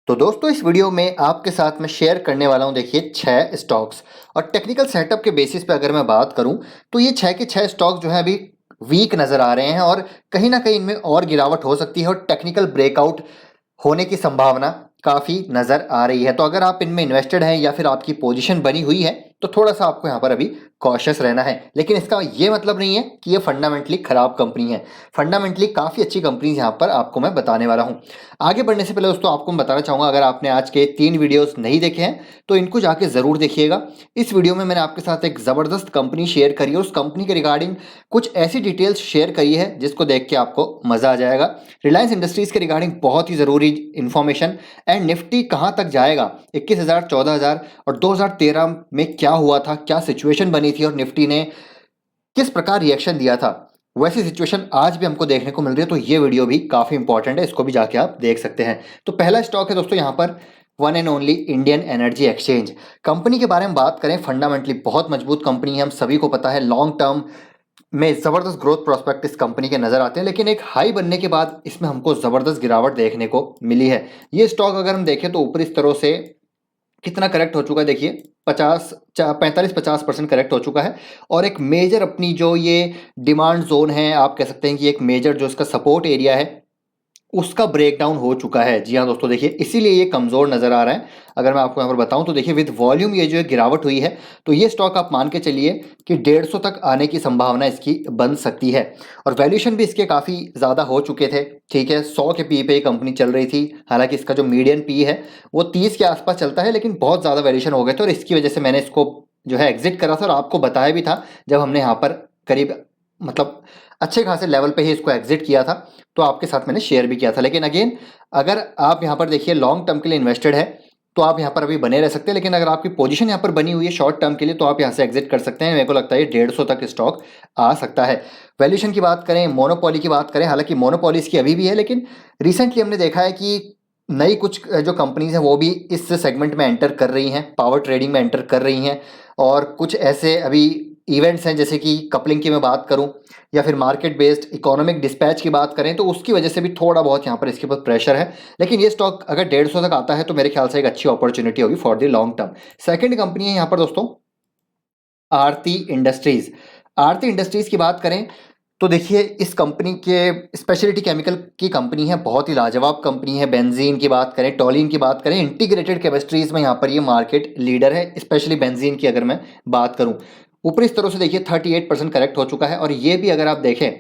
तो दोस्तों इस वीडियो में आपके साथ मैं शेयर करने वाला हूं देखिए 6 स्टॉक्स। और टेक्निकल सेटअप के बेसिस पे अगर मैं बात करूं तो ये 6 के 6 स्टॉक जो है अभी वीक नज़र आ रहे हैं और कहीं ना कहीं इनमें और गिरावट हो सकती है और टेक्निकल ब्रेकआउट होने की संभावना काफ़ी नज़र आ रही है। तो अगर आप इनमें इन्वेस्टेड हैं या फिर आपकी पोजीशन बनी हुई है तो थोड़ा सा आपको यहाँ पर अभी कॉशियस रहना है। लेकिन इसका ये मतलब नहीं है कि ये फंडामेंटली खराब कंपनी है। फंडामेंटली काफ़ी अच्छी कंपनीज यहाँ पर आपको मैं बताने वाला हूँ। आगे बढ़ने से पहले दोस्तों आपको मैं बताना चाहूँगा, अगर आपने आज के 3 वीडियोस नहीं देखे हैं तो इनको जाके ज़रूर देखिएगा। इस वीडियो में मैंने आपके साथ एक ज़बरदस्त कंपनी शेयर करी है, उस कंपनी के रिगार्डिंग कुछ ऐसी डिटेल्स शेयर करी है जिसको देख के आपको मज़ा आ जाएगा। रिलायंस इंडस्ट्रीज़ के रिगार्डिंग बहुत ही ज़रूरी इन्फॉर्मेशन एंड निफ्टी कहाँ तक जाएगा, 21,000, 14,000 और 2013 में क्या हुआ था, क्या सिचुएशन बनी थी और निफ्टी ने किस प्रकार रिएक्शन दिया था, वैसी सिचुएशन आज भी हमको देखने को मिल रही है। तो ये वीडियो भी काफ़ी इंपॉर्टेंट है, इसको भी जाके आप देख सकते हैं। तो पहला स्टॉक है दोस्तों यहाँ पर one and only Indian energy exchange. Company के बारे में बात करें, फंडामेंटली बहुत मजबूत कंपनी है, हम सभी को पता है। लॉन्ग टर्म में ज़बरदस्त ग्रोथ प्रोस्पेक्ट इस कंपनी के नज़र आते हैं, लेकिन एक हाई बनने के बाद इसमें हमको ज़बरदस्त गिरावट देखने को मिली है। ये स्टॉक अगर हम देखें तो ऊपरी स्तरों से कितना करेक्ट हो चुका है, देखिए 45-50% करेक्ट हो चुका है। और एक मेजर अपनी जो ये डिमांड जोन है, आप कह सकते हैं कि एक मेजर जो इसका सपोर्ट एरिया है उसका ब्रेकडाउन हो चुका है। जी हाँ दोस्तों, देखिए इसीलिए ये कमज़ोर नज़र आ रहा है। अगर मैं आपको यहाँ पर बताऊँ तो देखिए विद वॉल्यूम ये जो गिरावट हुई है तो ये स्टॉक आप मान के चलिए कि 150 तक आने की संभावना इसकी बन सकती है। और वैल्यूएशन भी इसके काफ़ी ज़्यादा हो चुके थे। ठीक है, 100 के पी पे ये कंपनी चल रही थी, हालांकि इसका जो मीडियन पी है वो 30 के आसपास चलता है, लेकिन बहुत ज़्यादा वैल्यूएशन हो गए थे और इसकी वजह से मैंने इसको जो है एग्जिट करा था और आपको बताया भी था जब हमने यहाँ पर करीब मतलब अच्छे खासे लेवल पे ही इसको एग्जिट किया था, तो आपके साथ मैंने शेयर भी किया था। लेकिन अगेन अगर आप यहाँ पर देखिए लॉन्ग टर्म के लिए इन्वेस्टेड है तो आप यहाँ पर अभी बने रह सकते हैं, लेकिन अगर आपकी पोजीशन यहाँ पर बनी हुई है शॉर्ट टर्म के लिए तो आप यहाँ से एग्जिट कर सकते हैं। मेरे को लगता है 150 तक स्टॉक आ सकता है। वैल्यूएशन की बात करें, मोनोपॉली की बात करें, हालांकि मोनोपॉली इसकी अभी भी है, लेकिन रिसेंटली हमने देखा है कि नई कुछ जो कंपनीज हैं वो भी इस सेगमेंट में एंटर कर रही हैं, पावर ट्रेडिंग में एंटर कर रही हैं। और कुछ ऐसे अभी इवेंट्स हैं जैसे कि कपलिंग की मैं बात करूं या फिर मार्केट बेस्ड इकोनॉमिक डिस्पैच की बात करें तो उसकी वजह से भी थोड़ा बहुत यहाँ पर इसके ऊपर प्रेशर है। लेकिन ये स्टॉक अगर 150 तक आता है तो मेरे ख्याल से एक अच्छी अपॉर्चुनिटी होगी for the long term. Second company है यहाँ पर दोस्तों आरती इंडस्ट्रीज। आरती इंडस्ट्रीज की बात करें तो देखिए इस कंपनी के स्पेशलिटी केमिकल की कंपनी है, बहुत ही लाजवाब कंपनी है। बेंजीन की बात करें, टॉलिन की बात करें, इंटीग्रेटेड केमिस्ट्रीज में यहाँ पर ये मार्केट लीडर है। स्पेशली बेंजीन की अगर मैं बात करूं, ऊपरी स्तरों से देखिए 38% करेक्ट हो चुका है और ये भी अगर आप देखें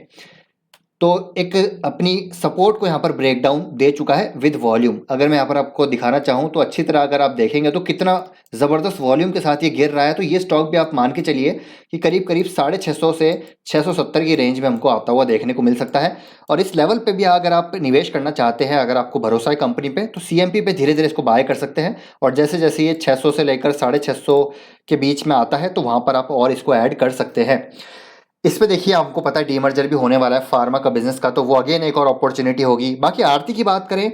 तो एक अपनी सपोर्ट को यहाँ पर ब्रेक डाउन दे चुका है विद वॉल्यूम। अगर मैं यहाँ पर आपको दिखाना चाहूँ तो अच्छी तरह अगर आप देखेंगे तो कितना ज़बरदस्त वॉल्यूम के साथ ये गिर रहा है। तो ये स्टॉक भी आप मान के चलिए कि करीब करीब 650 से 670 की रेंज में हमको आता हुआ देखने को मिल सकता है। और इस लेवल पे भी अगर आप निवेश करना चाहते हैं, अगर आपको भरोसा है कंपनी पे, तो सीएमपी पे धीरे धीरे इसको बाय कर सकते हैं। और जैसे जैसे ये 600 से लेकर 650 के बीच में आता है तो वहाँ पर आप और इसको ऐड कर सकते हैं। इस पे देखिए आपको पता है डीमर्जर भी होने वाला है फार्मा का बिजनेस का, तो वो अगेन एक और अपॉर्चुनिटी होगी। बाकी आरती की बात करें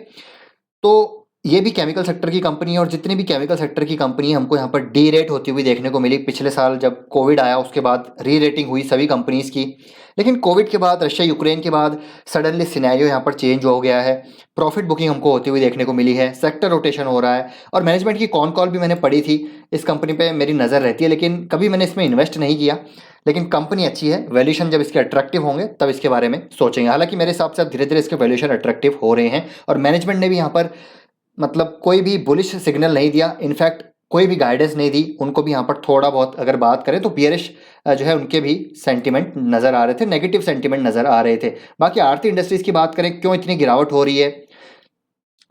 तो ये भी केमिकल सेक्टर की कंपनी है और जितनी भी केमिकल सेक्टर की कंपनी है हमको यहाँ पर डी रेट होती हुई देखने को मिली। पिछले साल जब कोविड आया उसके बाद री रेटिंग हुई सभी कंपनीज की, लेकिन कोविड के बाद रशिया यूक्रेन के बाद सडनली सिनेरियो यहाँ पर चेंज हो गया है। प्रॉफिट बुकिंग हमको होती हुई देखने को मिली है, सेक्टर रोटेशन हो रहा है और मैनेजमेंट की कॉल भी मैंने पढ़ी थी। इस कंपनी पे मेरी नज़र रहती है, लेकिन कभी मैंने इसमें इन्वेस्ट नहीं किया। लेकिन कंपनी अच्छी है, वैल्यूएशन जब इसके अट्रैक्टिव होंगे तब इसके बारे में सोचेंगे। हालांकि मेरे हिसाब से अब धीरे धीरे इसके वैल्यूएशन अट्रैक्टिव हो रहे हैं और मैनेजमेंट ने भी यहाँ पर मतलब कोई भी बुलिश सिग्नल नहीं दिया, इनफैक्ट कोई भी गाइडेंस नहीं दी। उनको भी यहाँ पर थोड़ा बहुत अगर बात करें तो बियरिश जो है उनके भी सेंटिमेंट नज़र आ रहे थे, नेगेटिव सेंटिमेंट नज़र आ रहे थे। बाकी आरती इंडस्ट्रीज़ की बात करें क्यों इतनी गिरावट हो रही है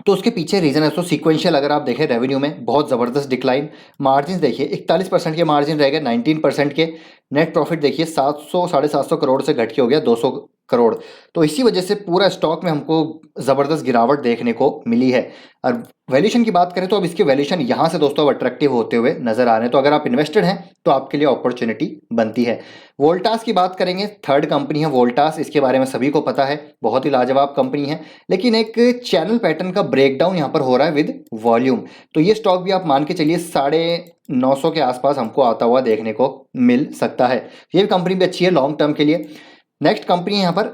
तो उसके पीछे रीजन है। तो सीक्वेंशियल अगर आप देखें रेवेन्यू में बहुत ज़बरदस्त डिक्लाइन, मार्जिन देखिए 41% के मार्जिन रह गए 19% के, नेट प्रॉफिट देखिए 700 750 करोड़ से घट के हो गया 200 करोड़। तो इसी वजह से पूरा स्टॉक में हमको ज़बरदस्त गिरावट देखने को मिली है। और वैल्यूशन की बात करें तो अब इसके वैल्यूशन यहाँ से दोस्तों अट्रैक्टिव होते हुए नजर आ रहे हैं। तो अगर आप इन्वेस्टेड हैं तो आपके लिए अपॉर्चुनिटी बनती है। वोल्टास की बात करेंगे, थर्ड कंपनी है वोल्टास, इसके बारे में सभी को पता है, बहुत ही लाजवाब कंपनी है। लेकिन एक चैनल पैटर्न का ब्रेकडाउन यहाँ पर हो रहा है विद वॉल्यूम। तो ये स्टॉक भी आप मान के चलिए 950 के आसपास हमको आता हुआ देखने को मिल सकता है। ये कंपनी भी अच्छी है लॉन्ग टर्म के लिए। नेक्स्ट कंपनी है यहाँ पर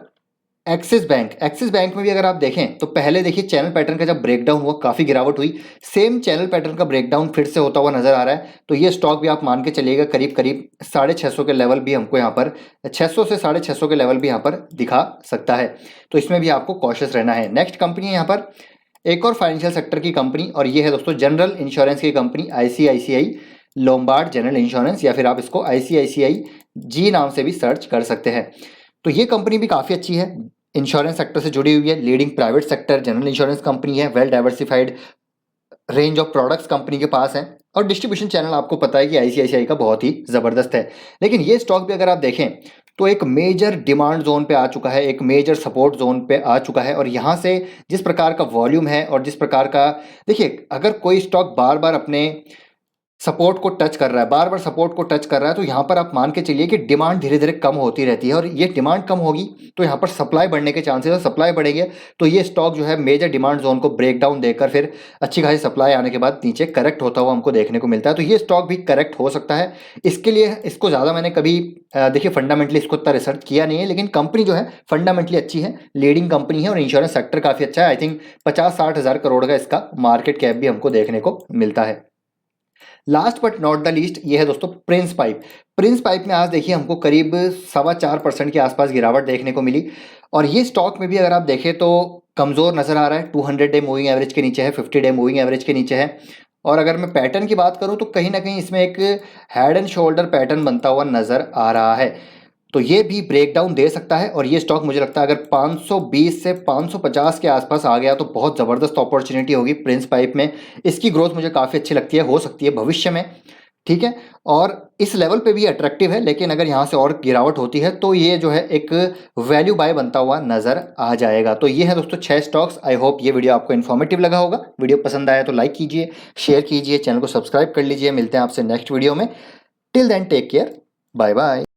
एक्सिस बैंक में भी अगर आप देखें तो पहले देखिए चैनल पैटर्न का जब ब्रेकडाउन हुआ काफ़ी गिरावट हुई, सेम चैनल पैटर्न का ब्रेकडाउन फिर से होता हुआ नजर आ रहा है। तो ये स्टॉक भी आप मान के चलिएगा करीब करीब 650 के लेवल भी हमको यहाँ पर 600 से 650 के लेवल भी यहाँ पर दिखा सकता है। तो इसमें भी आपको कॉशियस रहना है। नेक्स्ट कंपनी है यहाँ पर एक और फाइनेंशियल सेक्टर की कंपनी, और ये है दोस्तों जनरल इंश्योरेंस की company ICICI Lombard general insurance, या फिर आप इसको आईसीआईसीआई जी नाम से भी सर्च कर सकते हैं। तो ये कंपनी भी काफ़ी अच्छी है, इंश्योरेंस सेक्टर से जुड़ी हुई है, leading private sector general insurance company है, well diversified range of products company के पास है, और डिस्ट्रीब्यूशन चैनल आपको पता है कि आईसीआईसीआई का बहुत ही ज़बरदस्त है। लेकिन ये स्टॉक भी अगर आप देखें तो एक मेजर डिमांड जोन पे आ चुका है, एक मेजर सपोर्ट जोन पे आ चुका है, और यहाँ से जिस प्रकार का वॉल्यूम है और जिस प्रकार का, देखिए अगर कोई स्टॉक बार बार अपने सपोर्ट को टच कर रहा है, बार बार सपोर्ट को टच कर रहा है, तो यहाँ पर आप मान के चलिए कि डिमांड धीरे धीरे कम होती रहती है, और ये डिमांड कम होगी तो यहाँ पर सप्लाई बढ़ने के चांसेस है, सप्लाई बढ़ेंगे तो ये स्टॉक जो है मेजर डिमांड जोन को ब्रेक डाउन देकर फिर अच्छी खासी सप्लाई आने के बाद नीचे करेक्ट होता हुआ हमको देखने को मिलता है। तो ये स्टॉक भी करेक्ट हो सकता है। इसके लिए इसको ज़्यादा मैंने कभी देखिए फंडामेंटली इसको इतना रिसर्च किया नहीं है, लेकिन कंपनी जो है फंडामेंटली अच्छी है, लीडिंग कंपनी है, और इंश्योरेंस सेक्टर काफ़ी अच्छा है। आई थिंक 50-60 हज़ार करोड़ का इसका मार्केट कैप भी हमको देखने को मिलता है। Last but not the least ये है दोस्तों प्रिंस पाइप। प्रिंस पाइप में आज देखिए हमको करीब 4.25% के आसपास गिरावट देखने को मिली, और ये स्टॉक में भी अगर आप देखें तो कमज़ोर नज़र आ रहा है। 200 डे मूविंग एवरेज के नीचे है, 50 डे मूविंग एवरेज के नीचे है, और अगर मैं पैटर्न की बात करूं तो कहीं ना कहीं इसमें एक हेड एंड शोल्डर पैटर्न बनता हुआ नज़र आ रहा है। तो ये भी ब्रेकडाउन दे सकता है, और ये स्टॉक मुझे लगता है अगर 520 से 550 के आसपास आ गया तो बहुत ज़बरदस्त अपॉर्चुनिटी होगी प्रिंस पाइप में। इसकी ग्रोथ मुझे काफ़ी अच्छी लगती है, हो सकती है भविष्य में, ठीक है, और इस लेवल पे भी अट्रैक्टिव है। लेकिन अगर यहाँ से और गिरावट होती है तो ये जो है एक वैल्यू बाय बनता हुआ नज़र आ जाएगा। तो ये है दोस्तों 6 स्टॉक्स। आई होप ये वीडियो आपको इन्फॉर्मेटिव लगा होगा। वीडियो पसंद आया तो लाइक कीजिए, शेयर कीजिए, चैनल को सब्सक्राइब कर लीजिए। मिलते हैं आपसे नेक्स्ट वीडियो में। Till then take care, bye bye.